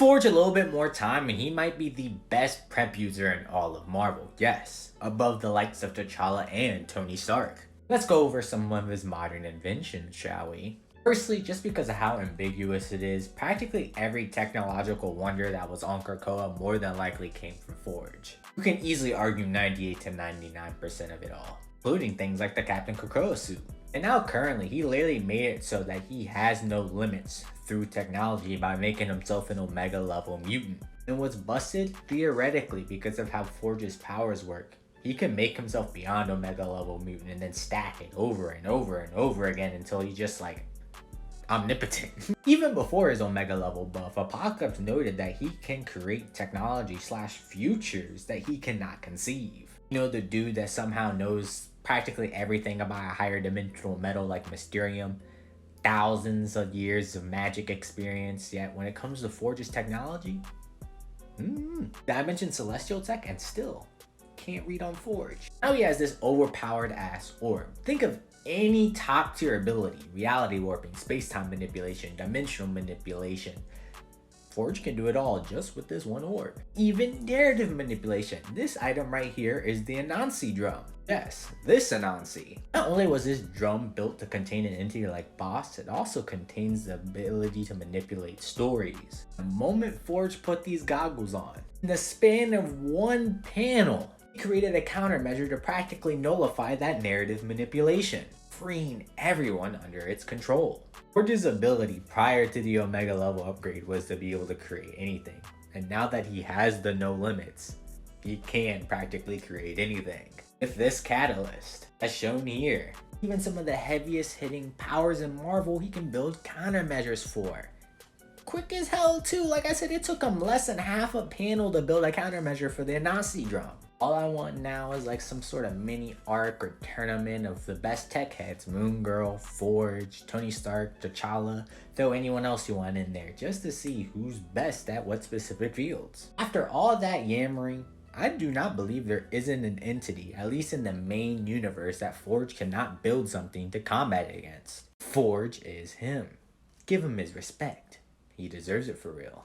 Forge a little bit more time and he might be the best prep user in all of Marvel, yes, above the likes of T'Challa and Tony Stark. Let's go over some of his modern inventions, shall we? Firstly, just because of how ambiguous it is, practically every technological wonder that was on Krakoa more than likely came from Forge. You can easily argue 98 to 99% of it all, including things like the Captain Krakoa suit. And now currently, he literally made it so that he has no limits through technology by making himself an Omega level mutant. And what's busted? Theoretically, because of how Forge's powers work, he can make himself beyond Omega level mutant and then stack it over and over and over again until he's just like omnipotent. Even before his Omega level buff, Apocalypse noted that he can create technology / futures that he cannot conceive. You know, the dude that somehow knows practically everything about a higher dimensional metal like Mysterium, thousands of years of magic experience, yet when it comes to Forge's technology, I mentioned celestial tech and still can't read on Forge. Now he has this overpowered ass orb. Think of any top tier ability: reality warping, space-time manipulation, dimensional manipulation. Forge can do it all just with this one orb. Even narrative manipulation. This item right here is the Anansi drum. Yes, this Anansi. Not only was this drum built to contain an entity-like boss, it also contains the ability to manipulate stories. The moment Forge put these goggles on, in the span of one panel, he created a countermeasure to practically nullify that narrative manipulation, freeing everyone under its control. Forge's ability prior to the Omega level upgrade was to be able to create anything, and now that he has the no limits, he can practically create anything. With this catalyst, as shown here, even some of the heaviest hitting powers in Marvel he can build countermeasures for. Quick as hell too. Like I said, it took him less than half a panel to build a countermeasure for the Anansi drum. All I want now is like some sort of mini arc or tournament of the best tech heads: Moon Girl, Forge, Tony Stark, T'Challa, throw anyone else you want in there just to see who's best at what specific fields. After all that yammering, I do not believe there isn't an entity, at least in the main universe, that Forge cannot build something to combat against. Forge is him. Give him his respect. He deserves it for real.